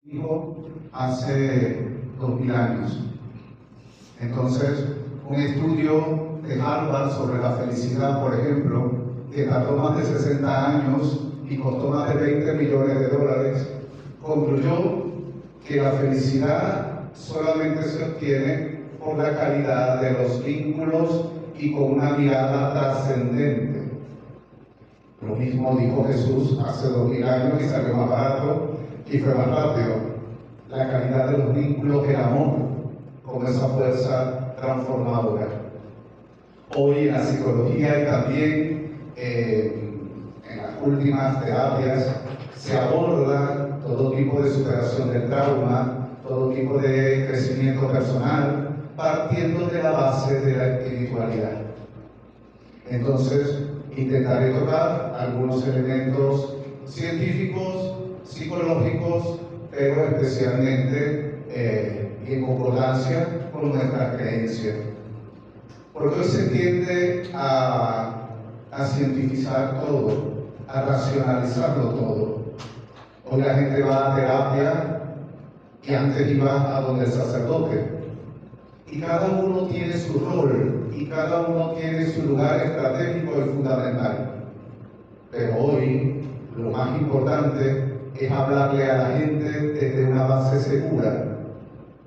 Dijo hace 2000 años. Entonces, un estudio de Harvard sobre la felicidad, por ejemplo, que tardó más de 60 años y costó más de 20 millones de dólares, concluyó que la felicidad solamente se obtiene por la calidad de los vínculos y con una mirada trascendente. Lo mismo dijo Jesús hace 2000 años y salió más barato y fue más rápido. La calidad de los vínculos, el amor, con esa fuerza transformadora. Hoy en la psicología y también en las últimas terapias se aborda todo tipo de superación del trauma, todo tipo de crecimiento personal, partiendo de la base de la espiritualidad. Entonces, intentaré tocar algunos elementos científicos, psicológicos, pero especialmente en concordancia con nuestra creencia. Porque hoy se tiende a cientificar todo, a racionalizarlo todo. Hoy la gente va a terapia y antes iba a donde el sacerdote. Y cada uno tiene su rol y cada uno tiene su lugar estratégico y fundamental. Pero hoy lo más importante es hablarle a la gente desde una base segura.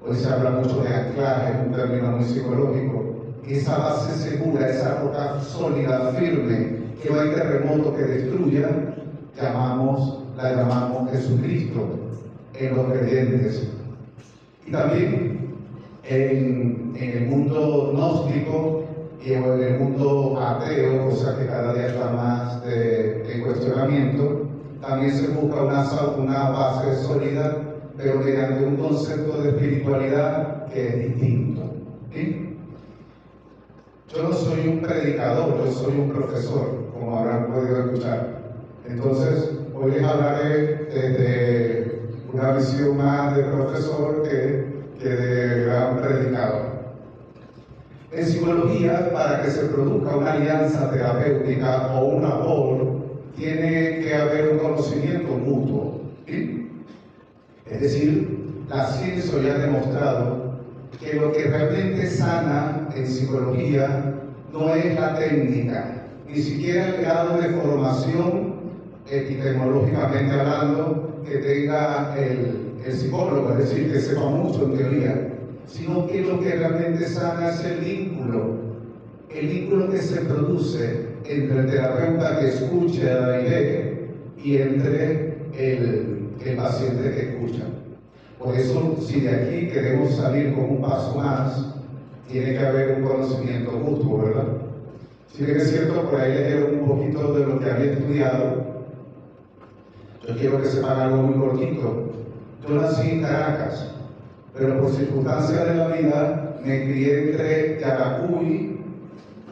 Hoy se habla mucho de anclaje, es un término muy psicológico. Esa base segura, esa roca sólida, firme, que no hay terremoto que destruya, la llamamos Jesucristo en los creyentes. Y también en el mundo gnóstico y en el mundo ateo, o sea que cada día está más en cuestionamiento, también se busca una base sólida, pero mediante un concepto de espiritualidad que es distinto. ¿Sí? Yo no soy un predicador, yo soy un profesor, como habrán podido escuchar. Entonces, hoy les hablaré desde una visión más de profesor que de gran predicador. En psicología, para que se produzca una alianza terapéutica o un amor, tiene que haber un conocimiento mutuo. ¿Sí? Es decir, la ciencia ya ha demostrado que lo que realmente sana en psicología no es la técnica, ni siquiera el grado de formación epistemológicamente hablando que tenga el psicólogo, es decir, que sepa mucho en teoría, sino que lo que realmente sana es el vínculo que se produce entre el terapeuta que escucha y ve y entre el paciente que escucha. Por eso, si de aquí queremos salir con un paso más, tiene que haber un conocimiento mutuo, ¿verdad? Si bien es cierto, por ahí les llevo un poquito de lo que había estudiado. Yo quiero que sepan algo muy cortito. Yo nací en Caracas, pero por circunstancias de la vida me crié entre Yaracuy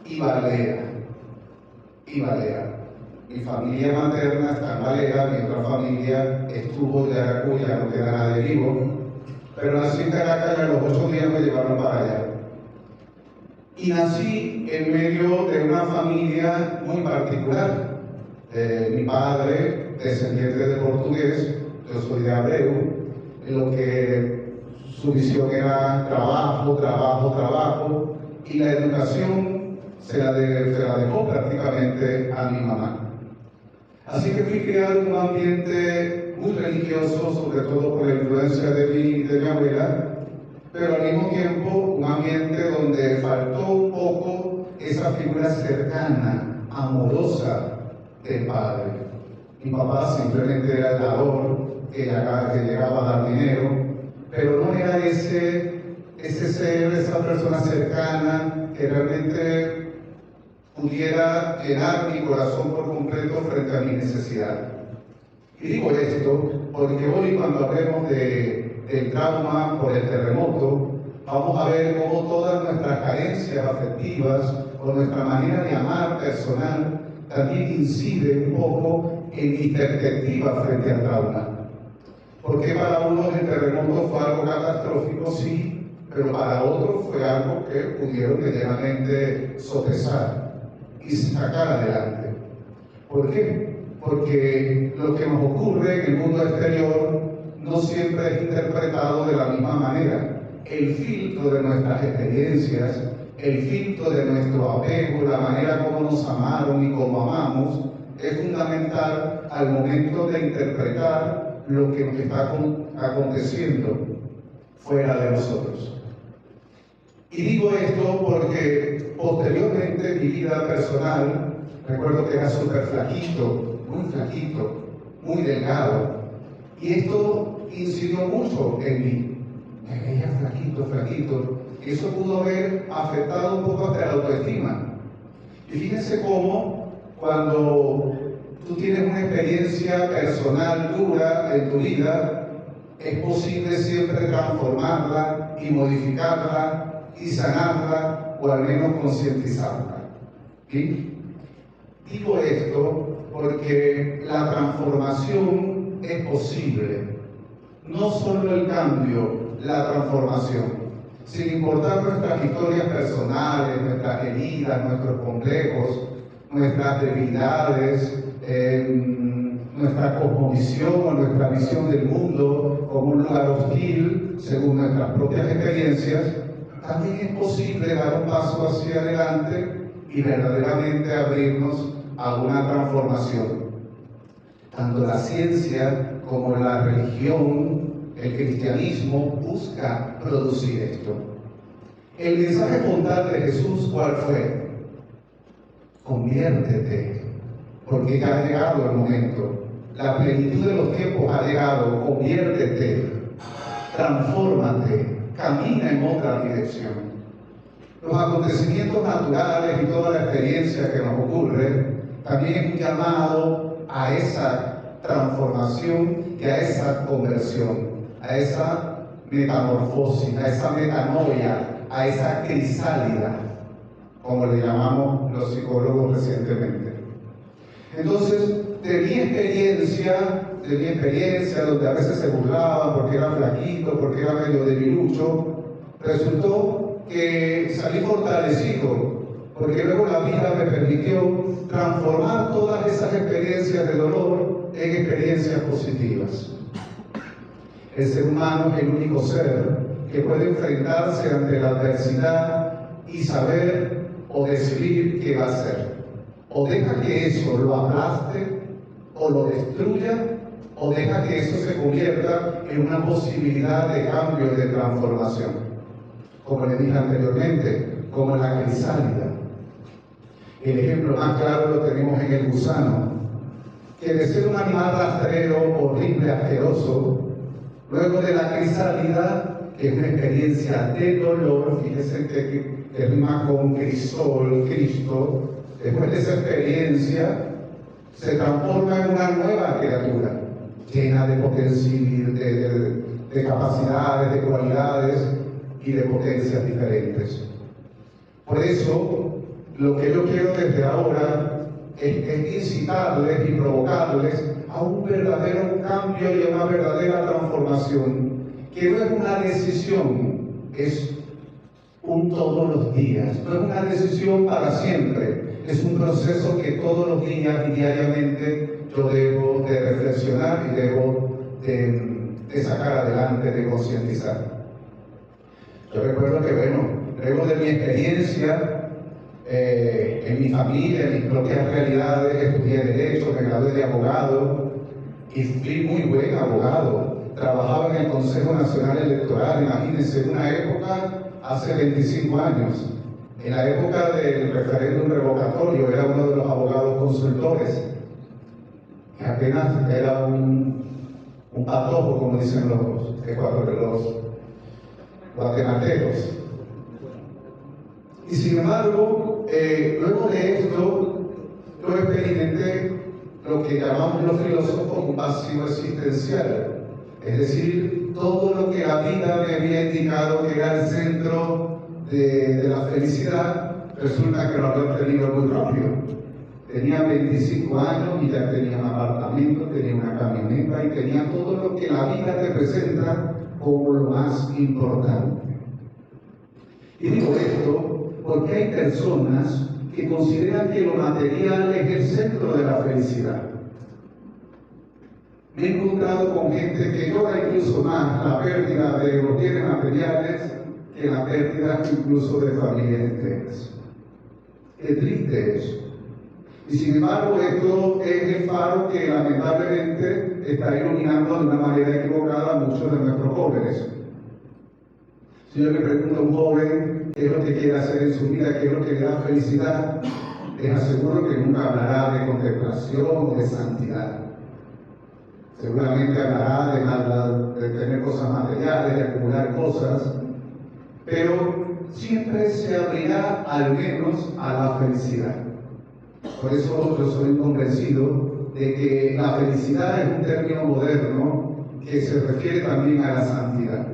y Valera. Mi familia materna está en Valera, mi otra familia estuvo en Yaracuy, ya no queda nadie vivo, pero nací en Caracas y a los 8 días me llevaron para allá. Y nací en medio de una familia muy particular. Mi padre, descendiente de portugués, yo soy de Abreu, en lo que su visión era trabajo, y la educación se la dejó prácticamente a mi mamá. Así que fui criado en un ambiente muy religioso, sobre todo por la influencia de mi abuela, pero al mismo tiempo un ambiente donde faltó un poco esa figura cercana, amorosa del padre. Mi papá simplemente era el dador que llegaba a dar dinero, pero no era ese ser, esa persona cercana que realmente pudiera llenar mi corazón por completo frente a mi necesidad. Y digo esto porque hoy, cuando hablemos del trauma por el terremoto, vamos a ver cómo todas nuestras carencias afectivas o nuestra manera de amar personal también incide un poco en mi perspectiva frente al trauma. Porque para unos el terremoto fue algo catastrófico, sí, pero para otros fue algo que pudieron medianamente sopesar y sacar adelante. ¿Por qué? Porque lo que nos ocurre en el mundo exterior no siempre es interpretado de la misma manera. El filtro de nuestras experiencias, el filtro de nuestro apego, la manera como nos amaron y como amamos, es fundamental al momento de interpretar lo que nos está aconteciendo fuera de nosotros. Y digo esto porque posteriormente en mi vida personal, recuerdo que era súper flaquito, muy delgado, y esto incidió mucho en mí. Me veía flaquito, y eso pudo haber afectado un poco hasta la autoestima. Y fíjense cómo cuando tú tienes una experiencia personal dura en tu vida, es posible siempre transformarla y modificarla y sanarla, o al menos concientizarla. ¿Sí? Digo esto porque la transformación es posible. No solo el cambio, la transformación. Sin importar nuestras historias personales, nuestras heridas, nuestros complejos, nuestras debilidades, nuestra cosmovisión o nuestra visión del mundo como un lugar hostil, según nuestras propias experiencias, también es posible dar un paso hacia adelante y verdaderamente abrirnos a una transformación. Tanto la ciencia como la religión, el cristianismo, busca producir esto. El mensaje frontal de Jesús, ¿cuál fue? Conviértete, porque ya ha llegado el momento. La plenitud de los tiempos ha llegado. Conviértete, transfórmate, camina en otra dirección. Los acontecimientos naturales y toda la experiencia que nos ocurre también es un llamado a esa transformación y a esa conversión, a esa metamorfosis, a esa metanoia, a esa crisálida, como le llamamos los psicólogos recientemente. Entonces, de mi experiencia, donde a veces se burlaban porque era flaquito, porque era medio debilucho, resultó que salí fortalecido, porque luego la vida me permitió transformar todas esas experiencias de dolor en experiencias positivas. El ser humano es el único ser que puede enfrentarse ante la adversidad y saber o decidir qué va a hacer. O deja que eso lo aplaste, o lo destruya, o deja que eso se convierta en una posibilidad de cambio y de transformación. Como les dije anteriormente, como la crisálida. El ejemplo más claro lo tenemos en el gusano, que de ser un animal rastrero, horrible, asqueroso, luego de la crisálida, que es una experiencia de dolor, fíjense que rima con crisol, Cristo, después de esa experiencia, se transforma en una nueva criatura, llena de potencia, de capacidades, de cualidades y de potencias diferentes. Por eso, lo que yo quiero desde ahora es incitarles y provocarles a un verdadero cambio y a una verdadera transformación, que no es una decisión, es un todos los días, no es una decisión para siempre. Es un proceso que todos los días y diariamente yo debo de reflexionar y debo de sacar adelante, de concientizar. Yo recuerdo que, luego de mi experiencia en mi familia, en mis propias realidades, estudié Derecho, me gradué de abogado y fui muy buen abogado. Trabajaba en el Consejo Nacional Electoral, imagínense, en una época, hace 25 años. En la época del referéndum revocatorio era uno de los abogados consultores, que apenas era un patojo, como dicen los guatemaltecos. Y sin embargo, luego de esto, yo experimenté lo que llamamos los filósofos un vacío existencial. Es decir, todo lo que la vida me había indicado que era el centro de la felicidad, resulta que lo había obtenido muy rápido. Tenía 25 años y ya tenía un apartamento, tenía una camioneta y tenía todo lo que la vida te presenta como lo más importante. Y digo esto porque hay personas que consideran que lo material es el centro de la felicidad. Me he encontrado con gente que llora incluso más la pérdida de los bienes materiales que la pérdida incluso de familias enteras. Qué triste eso. Y sin embargo, esto es el faro que lamentablemente está iluminando de una manera equivocada a muchos de nuestros jóvenes. Si yo le pregunto a un joven qué es lo que quiere hacer en su vida, qué es lo que le da felicidad, les aseguro que nunca hablará de contemplación o de santidad. Seguramente hablará de tener cosas materiales, de acumular cosas, pero siempre se abrirá al menos a la felicidad. Por eso yo soy convencido de que la felicidad es un término moderno que se refiere también a la santidad.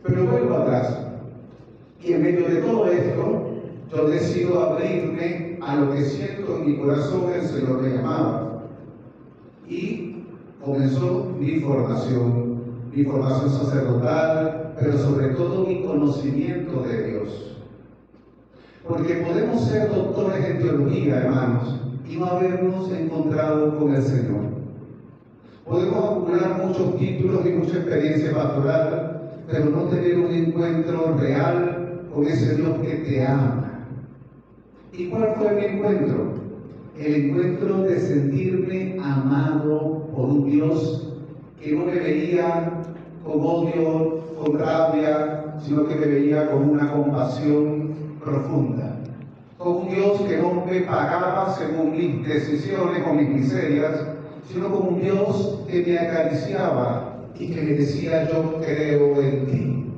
Pero vuelvo atrás, y en medio de todo esto, yo decido abrirme a lo que siento en mi corazón el Señor me llamaba. Y comenzó mi formación sacerdotal, pero sobre todo mi conocimiento de Dios. Porque podemos ser doctores en teología, hermanos, y no habernos encontrado con el Señor. Podemos acumular muchos títulos y mucha experiencia pastoral, pero no tener un encuentro real con ese Dios que te ama. ¿Y cuál fue mi encuentro? El encuentro de sentirme amado por un Dios que no me veía con odio, con rabia, sino que me veía con una compasión profunda. Con un Dios que no me pagaba según mis decisiones o mis miserias, sino con un Dios que me acariciaba y que me decía: yo creo en ti.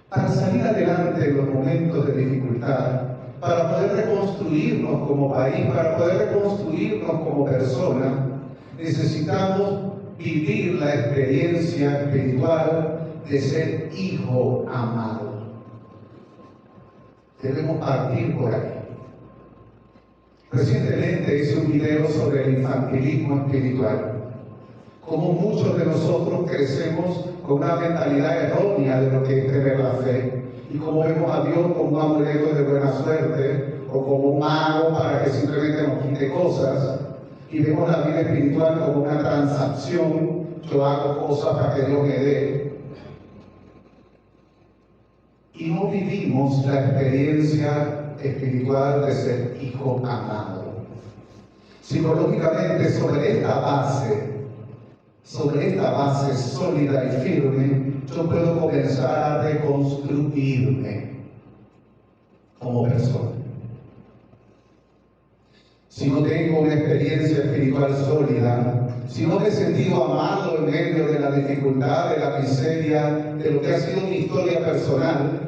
Para salir adelante en los momentos de dificultad, para poder reconstruirnos como país, para poder reconstruirnos como persona, necesitamos vivir la experiencia espiritual de ser hijo amado. Debemos partir por ahí. Recientemente hice un video sobre el infantilismo espiritual. Como muchos de nosotros crecemos con una mentalidad errónea de lo que es tener la fe. Y como vemos a Dios como un amuleto de buena suerte, o como un mago para que simplemente nos quite cosas, y vemos la vida espiritual como una transacción: yo hago cosas para que Dios me dé. Y no vivimos la experiencia espiritual de ser hijo amado. Psicológicamente, sobre esta base sólida y firme, yo puedo comenzar a reconstruirme como persona. Si no tengo una experiencia espiritual sólida, si no me he sentido amado en medio de la dificultad, de la miseria, de lo que ha sido mi historia personal,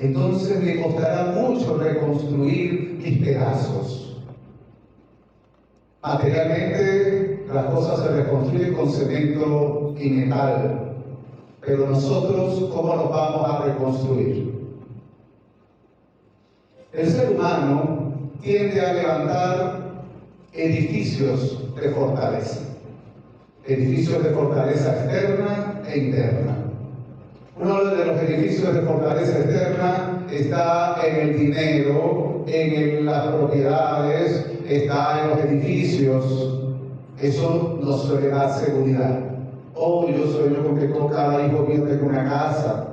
entonces me costará mucho reconstruir mis pedazos. Materialmente, las cosas se reconstruyen con cemento y metal, pero nosotros, ¿cómo nos vamos a reconstruir? El ser humano tiende a levantar edificios de fortaleza externa e interna. Uno de los edificios de fortaleza externa está en el dinero, en las propiedades, está en los edificios. Eso nos suele dar seguridad. Oh, yo sueño con que cada hijo mío tenga una casa.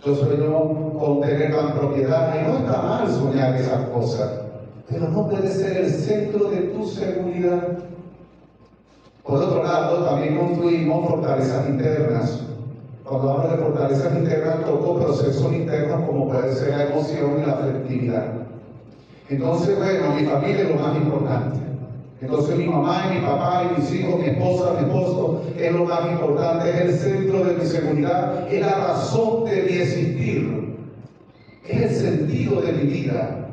Yo sueño con tener una propiedad. Y no está mal soñar esas cosas, pero no puede ser el centro de tu seguridad. Por otro lado, también construimos fortalezas internas. Cuando hablo de fortalezas internas, toco procesos internos como puede ser la emoción y la afectividad. Entonces, bueno, mi familia es lo más importante. Entonces mi mamá y mi papá y mis hijos, mi esposa, mi esposo, es lo más importante, es el centro de mi seguridad, es la razón de mi existir, es el sentido de mi vida.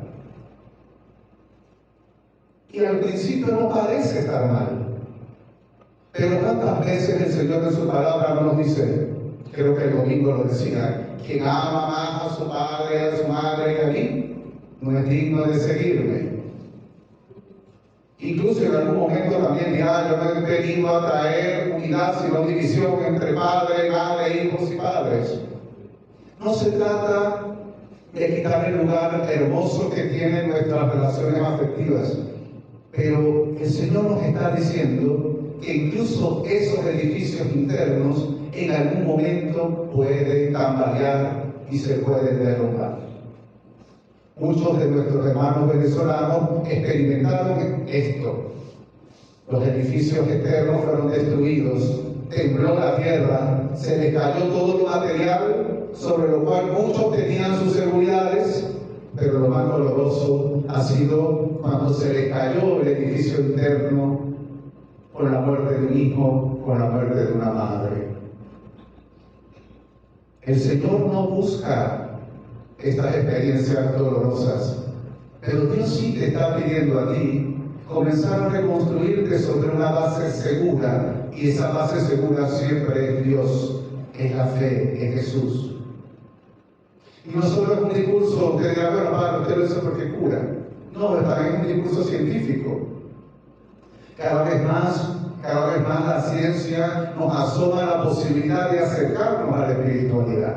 Y al principio no parece estar mal, pero ¿cuántas veces el Señor en su palabra nos dice? Creo que el domingo lo decía: quien ama más a su padre, a su madre que a mí, no es digno de seguirme. Incluso en algún momento también dirá: yo no he venido a traer unidad, sino división entre padre, madre, hijos y padres. No se trata de quitar el lugar hermoso que tienen nuestras relaciones afectivas, Pero el Señor nos está diciendo que incluso esos edificios internos en algún momento pueden tambalear y se pueden derrumbar. Muchos de nuestros hermanos venezolanos experimentaron esto. Los edificios externos fueron destruidos, tembló la tierra, se les cayó todo lo material sobre lo cual muchos tenían sus seguridades, pero lo más doloroso ha sido cuando se les cayó el edificio interno con la muerte de un hijo, con la muerte de una madre. El Señor no busca estas experiencias dolorosas, pero Dios sí te está pidiendo a ti comenzar a reconstruirte sobre una base segura, y esa base segura siempre es Dios, es la fe en Jesús. Y no solo es un discurso, usted dirá, bueno, padre, usted lo dice porque cura. No, también es un discurso científico. Cada vez más la ciencia nos asoma la posibilidad de acercarnos a la espiritualidad.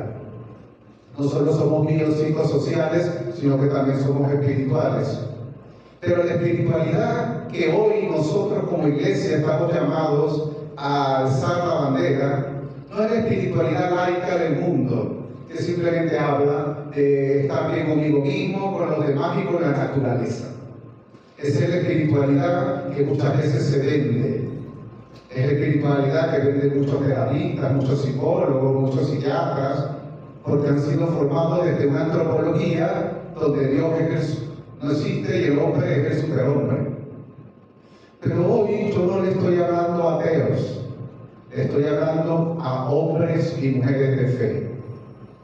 No solo somos biopsicosociales, sino que también somos espirituales. Pero la espiritualidad que hoy nosotros como iglesia estamos llamados a alzar la bandera, no es la espiritualidad laica del mundo, que simplemente habla de estar bien conmigo mismo, con los demás y con la naturaleza. Esa es la espiritualidad que muchas veces se vende. Es la espiritualidad que venden muchos terapistas, muchos psicólogos, muchos psiquiatras, porque han sido formados desde una antropología donde Dios no existe y el hombre es el superhombre. Pero hoy yo no le estoy hablando a ateos, le estoy hablando a hombres y mujeres de fe.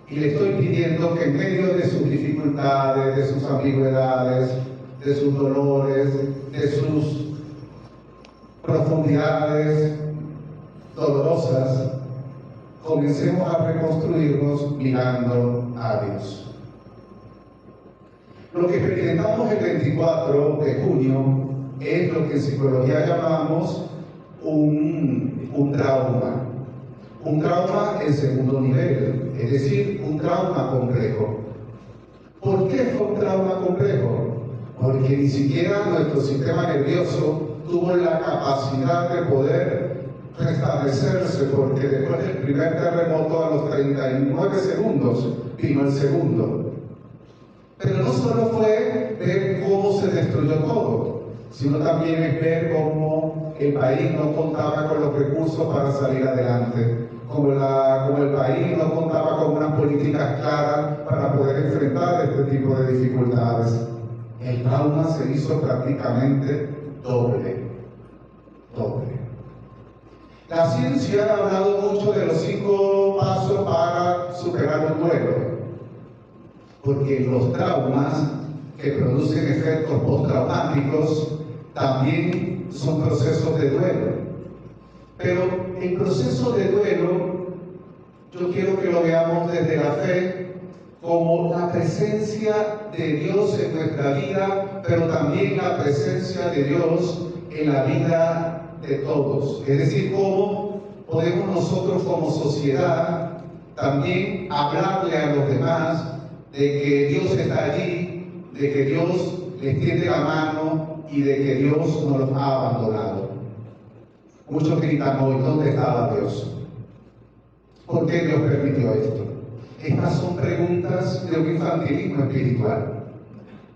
Y le estoy pidiendo que en medio de sus dificultades, de sus ambigüedades, de sus dolores, de sus profundidades dolorosas, comencemos a reconstruirnos mirando a Dios. Lo que experimentamos el 24 de junio es lo que en psicología llamamos un trauma. Un trauma en segundo nivel, es decir, un trauma complejo. ¿Por qué fue un trauma complejo? Porque ni siquiera nuestro sistema nervioso tuvo la capacidad de poder restablecerse, porque después del primer terremoto a los 39 segundos vino el segundo. Pero no solo fue ver cómo se destruyó todo, sino también es ver cómo el país no contaba con los recursos para salir adelante, como el país no contaba con unas políticas claras para poder enfrentar este tipo de dificultades. El trauma se hizo prácticamente doble. La ciencia ha hablado mucho de los 5 pasos para superar un duelo, porque los traumas que producen efectos postraumáticos también son procesos de duelo. Pero el proceso de duelo, yo quiero que lo veamos desde la fe como la presencia de Dios en nuestra vida, pero también la presencia de Dios en la vida de todos. Es decir, cómo podemos nosotros como sociedad también hablarle a los demás de que Dios está allí, de que Dios les tiende la mano y de que Dios no los ha abandonado. Muchos gritan hoy, ¿dónde estaba Dios? ¿Por qué Dios permitió esto? Estas son preguntas de un infantilismo espiritual.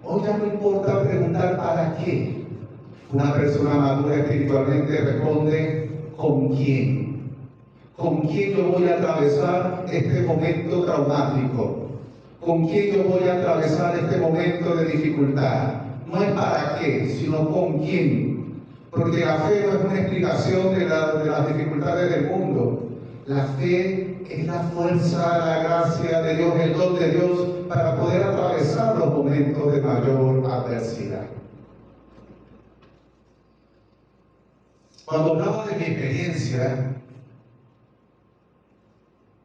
Hoy ya no importa preguntar ¿para qué? Una persona madura espiritualmente responde ¿con quién? ¿Con quién yo voy a atravesar este momento traumático? ¿Con quién yo voy a atravesar este momento de dificultad? No es para qué, sino con quién. Porque la fe no es una explicación de las dificultades del mundo. La fe es la fuerza, la gracia de Dios, el don de Dios para poder atravesar los momentos de mayor adversidad. Cuando hablaba de mi experiencia,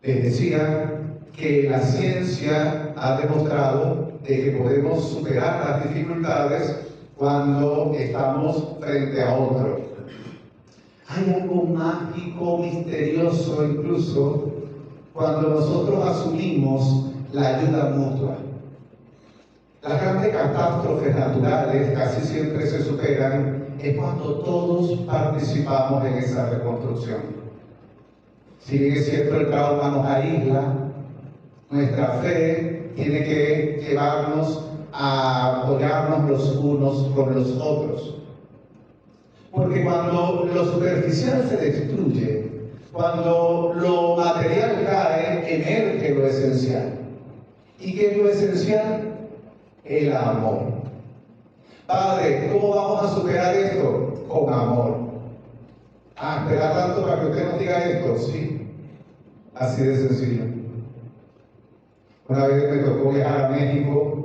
les decía que la ciencia ha demostrado de que podemos superar las dificultades cuando estamos frente a otro. Hay algo mágico, misterioso incluso, cuando nosotros asumimos la ayuda mutua. Las grandes catástrofes naturales casi siempre se superan es cuando todos participamos en esa reconstrucción. Si bien es cierto, el trauma nos aísla, nuestra fe tiene que llevarnos a apoyarnos los unos con los otros. Porque cuando lo superficial se destruye, cuando lo material cae, emerge lo esencial. ¿Y qué es lo esencial? El amor. Padre, ¿cómo vamos a superar esto? Con amor. ¿Esperar tanto para que usted nos diga esto? Sí, así de sencillo. Una vez me tocó viajar a México,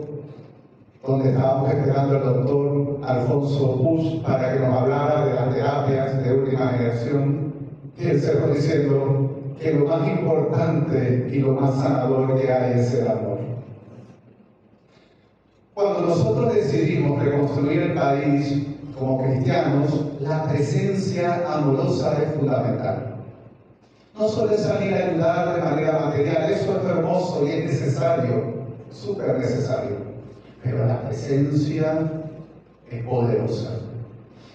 donde estábamos esperando al doctor Alfonso Bush para que nos hablara de las terapias de última generación. Y él cerró diciendo que lo más importante y lo más sanador que hay es el amor. Cuando nosotros decidimos reconstruir el país como cristianos, la presencia amorosa es fundamental. No solo es salir a ayudar de manera material, eso es hermoso y es necesario, súper necesario. Pero la presencia es poderosa.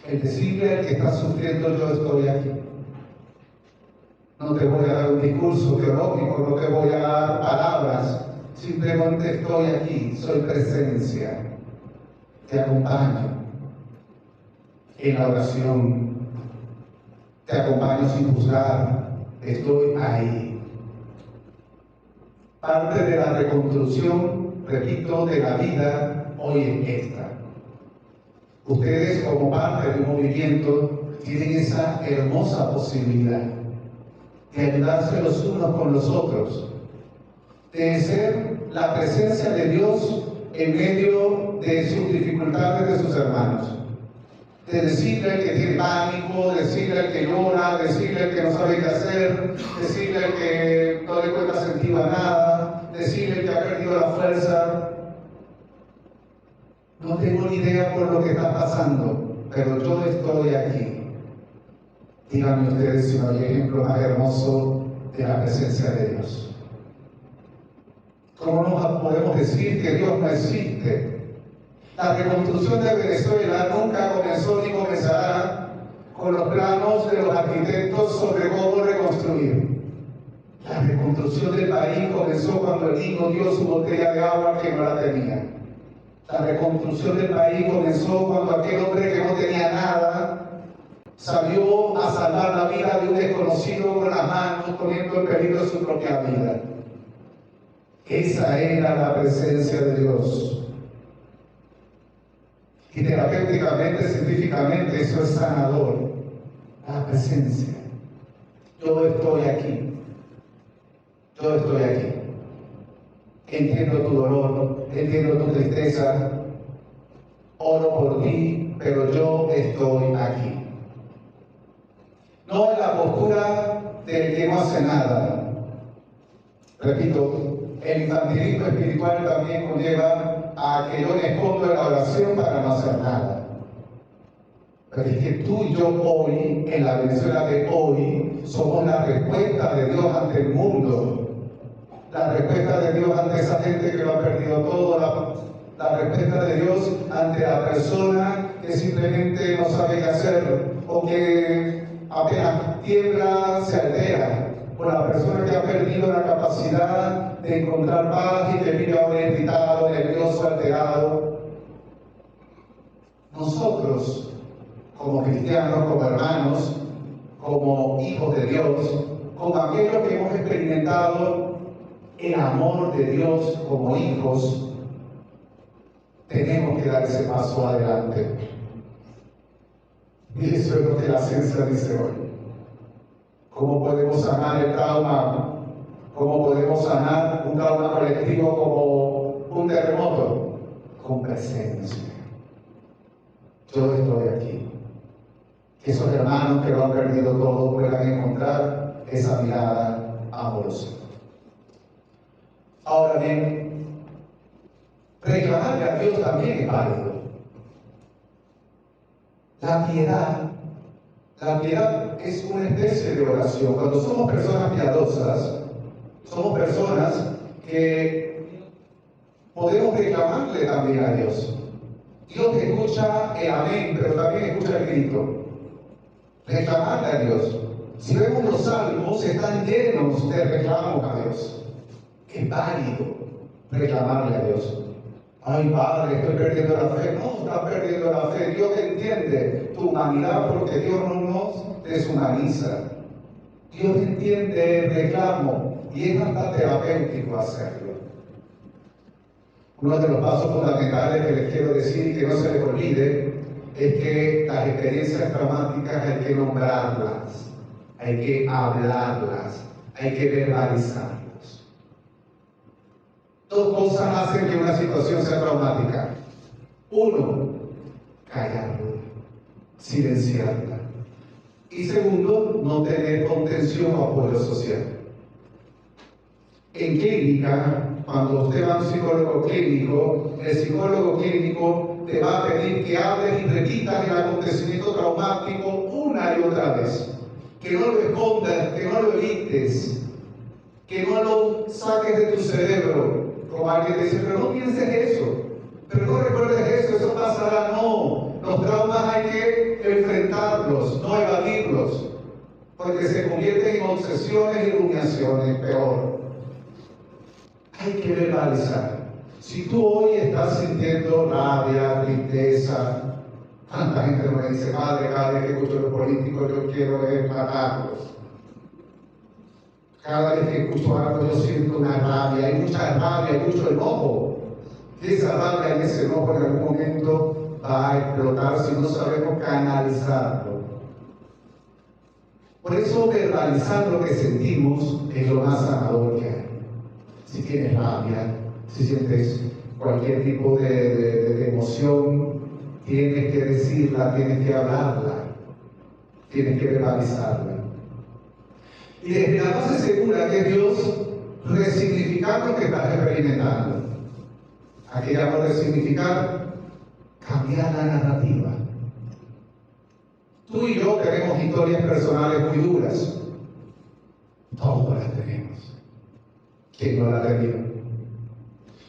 El decirle al que está sufriendo, yo estoy aquí. No te voy a dar un discurso teológico, no te voy a dar palabras, simplemente estoy aquí, soy presencia. Te acompaño en la oración, te acompaño sin juzgar, estoy ahí. Parte de la reconstrucción, repito, de la vida hoy es esta. Ustedes, como parte de un movimiento, tienen esa hermosa posibilidad de ayudarse los unos con los otros, de ser la presencia de Dios en medio de sus dificultades de sus hermanos, de decirle al que tiene pánico, decirle al que llora, decirle al que no sabe qué hacer, decirle al que no le cuenta sentido a nada, decirle al que ha perdido la fuerza. No tengo ni idea por lo que está pasando, pero yo estoy aquí. Díganme ustedes si no hay ejemplo más hermoso de la presencia de Dios. ¿Cómo no podemos decir que Dios no existe? La reconstrucción de Venezuela nunca comenzó ni comenzará con los planos de los arquitectos sobre cómo reconstruir. La reconstrucción del país comenzó cuando el niño dio su botella de agua que no la tenía. La reconstrucción del país comenzó cuando aquel hombre que no tenía nada salió a salvar la vida de un desconocido con las manos, poniendo en peligro su propia vida. Esa era la presencia de Dios. Y terapéuticamente, científicamente, eso es sanador. La presencia. Yo estoy aquí. Yo estoy aquí. Entiendo tu dolor, entiendo tu tristeza. Oro por ti, pero yo estoy aquí. No en la postura del que no hace nada. Repito, el infantilismo espiritual también conlleva a que yo me escondo en la oración para no hacer nada. Pero es que tú y yo hoy, en la Venezuela de hoy, somos la respuesta de Dios ante el mundo. La respuesta de Dios ante esa gente que lo ha perdido todo. La respuesta de Dios ante la persona que simplemente no sabe qué hacer o que apenas tiembla, se altera, o la persona que ha perdido la capacidad de encontrar paz y que vive ahora irritado, nervioso, alterado. Nosotros, como cristianos, como hermanos, como hijos de Dios, como aquellos que hemos experimentado el amor de Dios como hijos, tenemos que dar ese paso adelante. Y eso es lo que la ciencia dice hoy. ¿Cómo podemos sanar el trauma? ¿Cómo podemos sanar un trauma colectivo como un terremoto? Con presencia. Yo estoy aquí. Que esos hermanos que lo han perdido todo puedan encontrar esa mirada amorosa. Ahora bien, reclamarle a Dios también es válido. La piedad es una especie de oración. Cuando somos personas piadosas, somos personas que podemos reclamarle también a Dios. Dios te escucha escucha el amén, pero también escucha el grito. Reclamarle a Dios. Si vemos los salmos, están llenos de reclamos a Dios. Es válido reclamarle a Dios. Ay, Padre, estoy perdiendo la fe. No estás perdiendo la fe. Dios entiende tu humanidad porque Dios no nos deshumaniza. Dios entiende el reclamo y es hasta terapéutico hacerlo. Uno de los pasos fundamentales que les quiero decir y que no se les olvide es que las experiencias traumáticas hay que nombrarlas, hay que hablarlas, hay que verbalizarlas. Dos cosas hacen que una situación sea traumática. Uno, callarla, silenciarla. Y segundo, no tener contención o apoyo social. En clínica, cuando usted va a un psicólogo clínico, el psicólogo clínico te va a pedir que hables y repitas el acontecimiento traumático una y otra vez. Que no lo escondas, que no lo evites, que no lo saques de tu cerebro. Como alguien dice, pero no pienses eso, pero no recuerdes eso, eso pasará. No, los traumas hay que enfrentarlos, no evadirlos, porque se convierten en obsesiones y rumiaciones, peor. Hay que verbalizar. Si tú hoy estás sintiendo rabia, tristeza, tanta gente me dice, Padre, cada vez que escucho a los políticos yo quiero matarlos. Cada vez que escucho algo yo siento una rabia, hay mucha rabia, hay mucho enojo. Y esa rabia y ese enojo en algún momento va a explotar si no sabemos canalizarlo. Por eso verbalizar lo que sentimos es lo más sanador que hay. Si tienes rabia, si sientes cualquier tipo de emoción, tienes que decirla, tienes que hablarla, tienes que verbalizarla. Y desde la base segura que Dios, resignificar lo que estás experimentando. ¿A qué llamo resignificar? Cambiar la narrativa. Tú y yo tenemos historias personales muy duras. Todos las tenemos. ¿Quién no la ha tenido?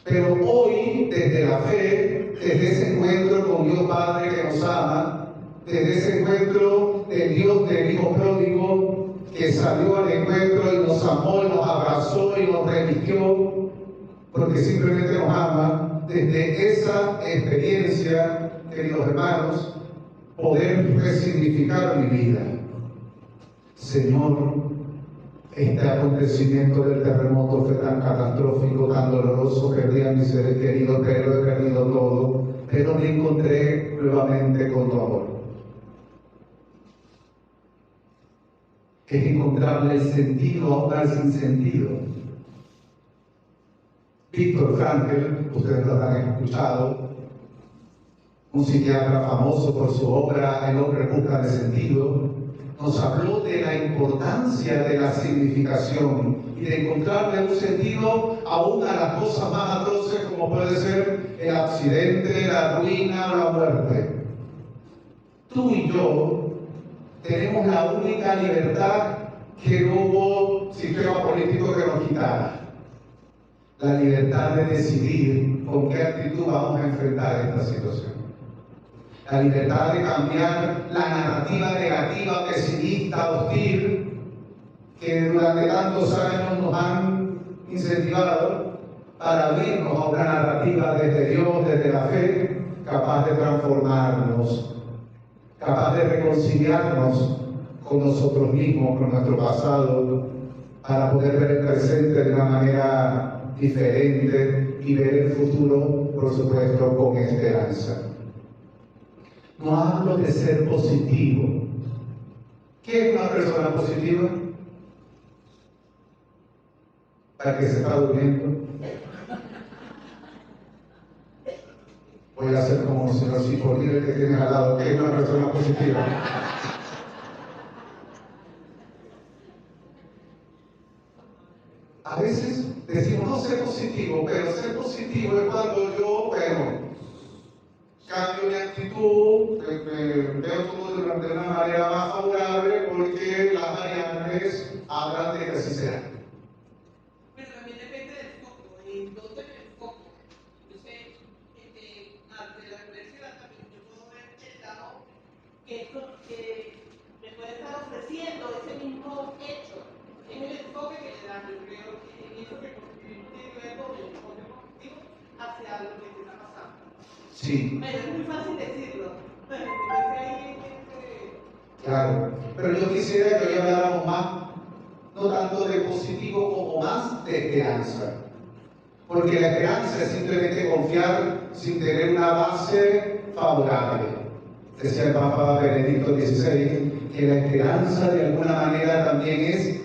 Pero hoy, desde la fe, desde ese encuentro con Dios Padre que nos ama, desde ese encuentro del Dios del Hijo pródigo que salió al encuentro y nos amó, y nos abrazó y nos revistió, porque simplemente nos ama, desde esa experiencia, queridos hermanos, poder resignificar mi vida. Señor, este acontecimiento del terremoto fue tan catastrófico, tan doloroso, perdí a mis seres queridos, pero lo he perdido todo, pero me encontré nuevamente con tu amor. Es encontrarle el sentido a un sin sentido. Víctor Frankl, ustedes lo habrán escuchado, un psiquiatra famoso por su obra El hombre en busca de sentido, nos habló de la importancia de la significación y de encontrarle un sentido aún a las cosas más atroces como puede ser el accidente, la ruina o la muerte. Tú y yo tenemos la única libertad que no hubo sistema político que nos quitara. La libertad de decidir con qué actitud vamos a enfrentar esta situación. La libertad de cambiar la narrativa negativa, pesimista, hostil, que durante tantos años nos han incentivado para abrirnos a una narrativa desde Dios, desde la fe, capaz de transformarnos, capaz de reconciliarnos con nosotros mismos, con nuestro pasado, para poder ver el presente de una manera diferente y ver el futuro, por supuesto, con esperanza. No hablo de ser positivo. ¿Qué es una persona positiva? ¿La que se está durmiendo? Voy a hacer como si los líder que tienes al lado. ¿Qué es una persona positiva? A veces decimos no ser positivo, pero ser positivo es cuando yo, cambio mi actitud, veo todo de una manera más favorable porque las variables hablan de que así será. Pero también depende del foco, en dónde me enfoco. Yo sé, ante la universidad también yo puedo yo creo que en eso que positivo hacia lo que te está pasando. Sí. Bueno, es muy fácil decirlo. Claro, pero yo quisiera que hoy habláramos más, no tanto de positivo como más de esperanza. Porque la esperanza es simplemente confiar sin tener una base favorable. Decía el Papa Benedicto XVI que la esperanza de alguna manera también es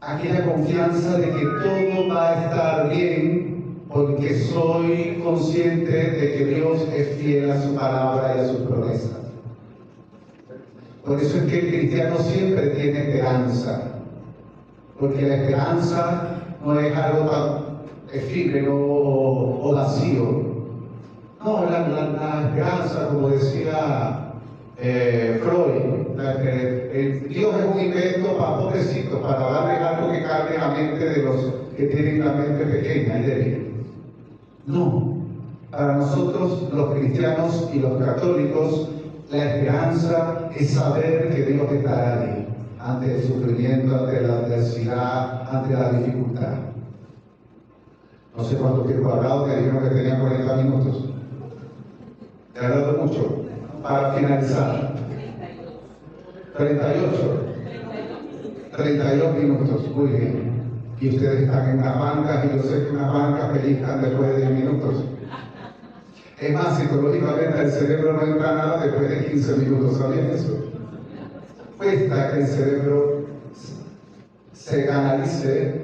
aquella confianza de que todo va a estar bien porque soy consciente de que Dios es fiel a su palabra y a sus promesas. Por eso es que el cristiano siempre tiene esperanza, porque la esperanza no es algo tan efímero o vacío. No, la esperanza, como decía Freud, Dios es un invento para pobrecitos, para darle algo que calme la mente de los que tienen la mente pequeña y débil. No, para nosotros los cristianos y los católicos, la esperanza es saber que Dios estará ahí, ante el sufrimiento, ante la adversidad, ante la dificultad. No sé cuánto tiempo he hablado, me dijeron que tenía 40 minutos. He hablado mucho. Para finalizar. 38. 32 minutos, muy bien. Y ustedes están en una banca, y yo sé que una banca pellizcan después de 10 minutos. Es más, psicológicamente el cerebro no entra nada después de 15 minutos, ¿sabían eso? Cuesta que el cerebro se canalice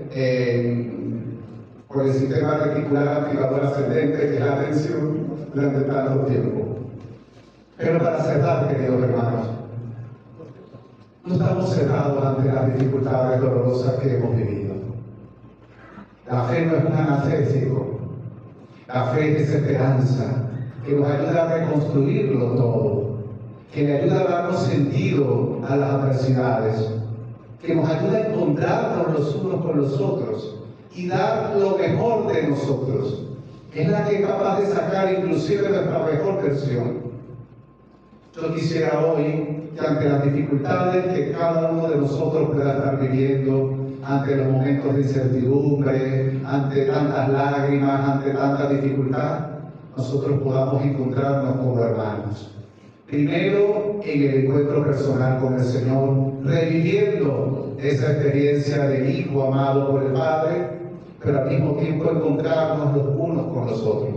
por el sistema reticular activador ascendente, que es la atención, durante tanto tiempo. Pero para cerrar, queridos hermanos, no estamos cerrados ante las dificultades dolorosas que hemos vivido. La fe no es un anestésico. La fe es esperanza, que nos ayuda a reconstruirlo todo, que le ayuda a darnos sentido a las adversidades, que nos ayuda a encontrarnos los unos con los otros y dar lo mejor de nosotros. Es la que es capaz de sacar inclusive nuestra mejor versión. Yo quisiera hoy que ante las dificultades que cada uno de nosotros pueda estar viviendo, ante los momentos de incertidumbre, ante tantas lágrimas, ante tanta dificultad, nosotros podamos encontrarnos como hermanos. Primero, en el encuentro personal con el Señor, reviviendo esa experiencia del Hijo amado por el Padre, pero al mismo tiempo encontrarnos los unos con los otros.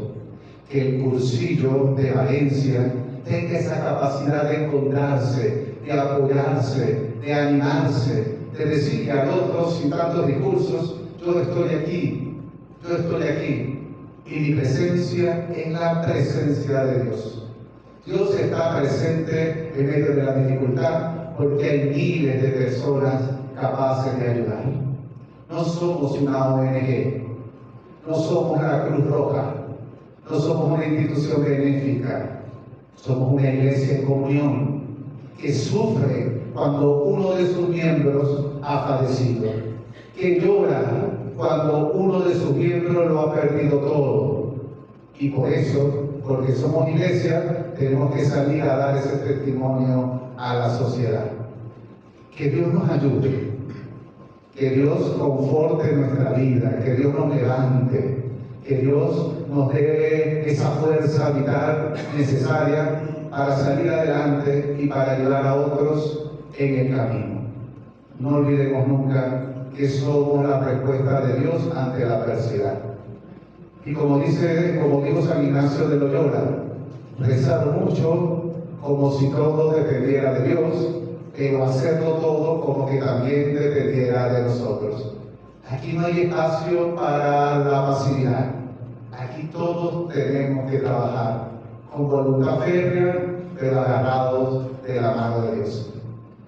Que el cursillo de Valencia tenga esa capacidad de encontrarse, de apoyarse, de animarse, de decirle al otro sin tantos discursos: yo estoy aquí, y mi presencia es la presencia de Dios. Dios está presente en medio de la dificultad porque hay miles de personas capaces de ayudar. No somos una ONG, no somos la Cruz Roja, no somos una institución benéfica, somos una iglesia en comunión que sufre cuando uno de sus miembros ha fallecido, que llora cuando uno de sus miembros lo ha perdido todo. Y por eso, porque somos iglesia, tenemos que salir a dar ese testimonio a la sociedad. Que Dios nos ayude, que Dios conforte nuestra vida, que Dios nos levante, que Dios nos dé esa fuerza vital necesaria para salir adelante y para ayudar a otros en el camino. No olvidemos nunca que somos la respuesta de Dios ante la adversidad. Y como dijo San Ignacio de Loyola, rezar mucho como si todo dependiera de Dios, pero hacerlo todo como que también dependiera de nosotros. Aquí no hay espacio para la pasividad. Aquí todos tenemos que trabajar con voluntad férrea, pero agarrados de la mano de Dios.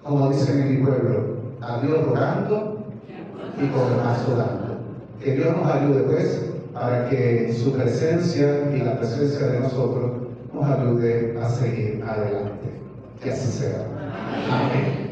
Como dicen en mi pueblo, a Dios rogando y con el mazo dando. Que Dios nos ayude, pues, para que su presencia y la presencia de nosotros nos ayude a seguir adelante. Que así sea. Amén.